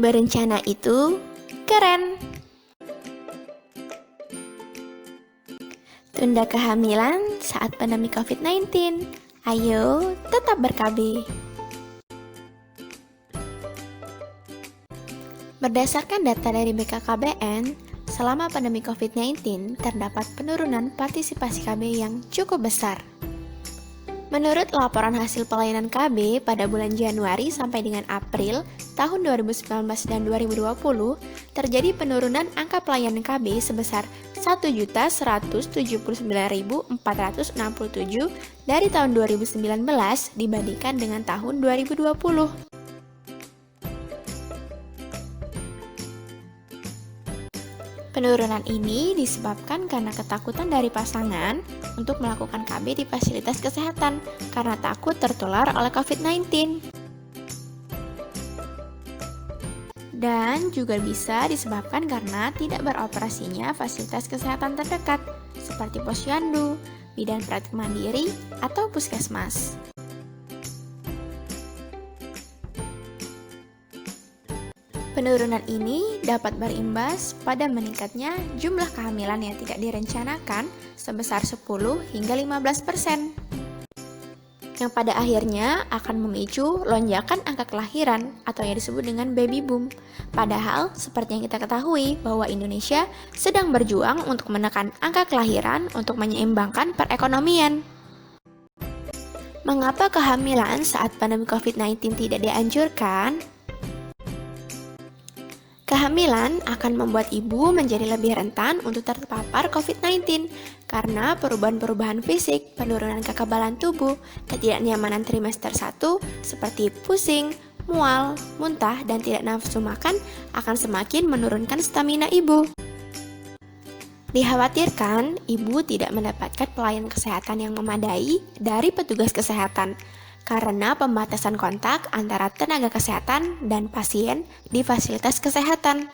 Berencana itu keren. Tunda kehamilan saat pandemi COVID-19. Ayo tetap ber-KB. Berdasarkan data dari BKKBN, selama pandemi COVID-19 terdapat penurunan partisipasi KB yang cukup besar. Menurut laporan hasil pelayanan KB pada bulan Januari sampai dengan April tahun 2019 dan 2020, terjadi penurunan angka pelayanan KB sebesar 1.179.467 dari tahun 2019 dibandingkan dengan tahun 2020. Penurunan ini disebabkan karena ketakutan dari pasangan untuk melakukan KB di fasilitas kesehatan karena takut tertular oleh COVID-19. Dan juga bisa disebabkan karena tidak beroperasinya fasilitas kesehatan terdekat seperti posyandu, bidan praktik mandiri, atau puskesmas. Penurunan ini dapat berimbas pada meningkatnya jumlah kehamilan yang tidak direncanakan sebesar 10 hingga 15%, yang pada akhirnya akan memicu lonjakan angka kelahiran atau yang disebut dengan baby boom. Padahal, seperti yang kita ketahui bahwa Indonesia sedang berjuang untuk menekan angka kelahiran untuk menyeimbangkan perekonomian. Mengapa kehamilan saat pandemi COVID-19 tidak dianjurkan? Kehamilan akan membuat ibu menjadi lebih rentan untuk terpapar COVID-19 karena perubahan-perubahan fisik, penurunan kekebalan tubuh, ketidaknyamanan trimester 1 seperti pusing, mual, muntah, dan tidak nafsu makan akan semakin menurunkan stamina ibu. Dikhawatirkan ibu tidak mendapatkan pelayanan kesehatan yang memadai dari petugas kesehatan karena pembatasan kontak antara tenaga kesehatan dan pasien di fasilitas kesehatan.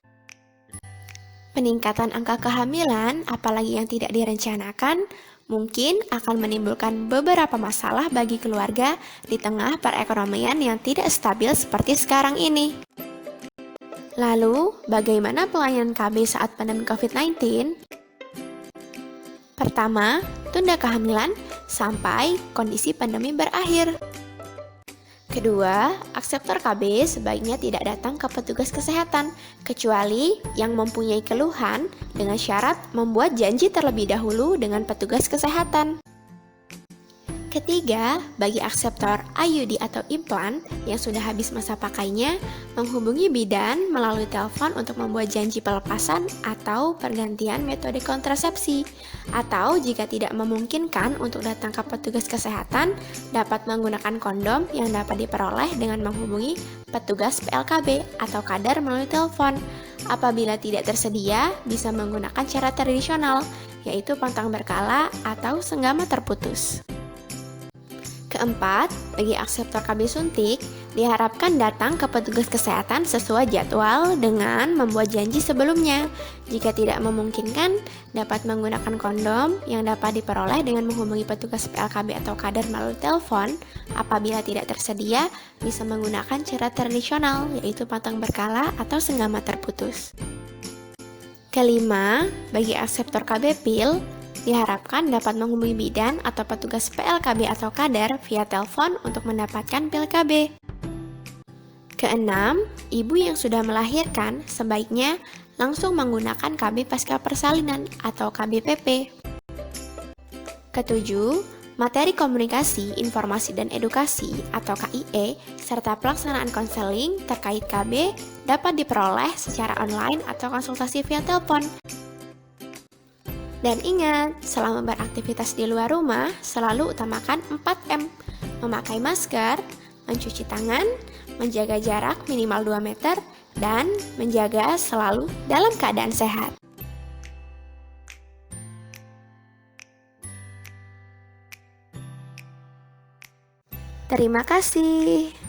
Peningkatan angka kehamilan, apalagi yang tidak direncanakan, mungkin akan menimbulkan beberapa masalah bagi keluarga di tengah perekonomian yang tidak stabil seperti sekarang ini. Lalu, bagaimana pelayanan KB saat pandemi COVID-19? Pertama, tunda kehamilan sampai kondisi pandemi berakhir. Kedua, akseptor KB sebaiknya tidak datang ke petugas kesehatan, kecuali yang mempunyai keluhan dengan syarat membuat janji terlebih dahulu dengan petugas kesehatan. Ketiga, bagi akseptor IUD atau implan yang sudah habis masa pakainya, menghubungi bidan melalui telepon untuk membuat janji pelepasan atau pergantian metode kontrasepsi. Atau jika tidak memungkinkan untuk datang ke petugas kesehatan, dapat menggunakan kondom yang dapat diperoleh dengan menghubungi petugas PLKB atau kadar melalui telepon. Apabila tidak tersedia, bisa menggunakan cara tradisional, yaitu pantang berkala atau senggama terputus. Keempat, bagi akseptor KB suntik, diharapkan datang ke petugas kesehatan sesuai jadwal dengan membuat janji sebelumnya. Jika tidak memungkinkan, dapat menggunakan kondom yang dapat diperoleh dengan menghubungi petugas PLKB atau kadar melalui telepon. Apabila tidak tersedia, bisa menggunakan cara tradisional, yaitu pantang berkala atau senggama terputus. Kelima, bagi akseptor KB pil, diharapkan dapat menghubungi bidan atau petugas PLKB atau kadar via telepon untuk mendapatkan pil KB. Keenam, ibu yang sudah melahirkan sebaiknya langsung menggunakan KB pasca persalinan atau KBPP. Ketujuh, materi komunikasi, informasi dan edukasi atau KIE serta pelaksanaan konseling terkait KB dapat diperoleh secara online atau konsultasi via telepon. Dan ingat, selama beraktivitas di luar rumah, selalu utamakan 4M, memakai masker, mencuci tangan, menjaga jarak minimal 2 meter, dan menjaga selalu dalam keadaan sehat. Terima kasih.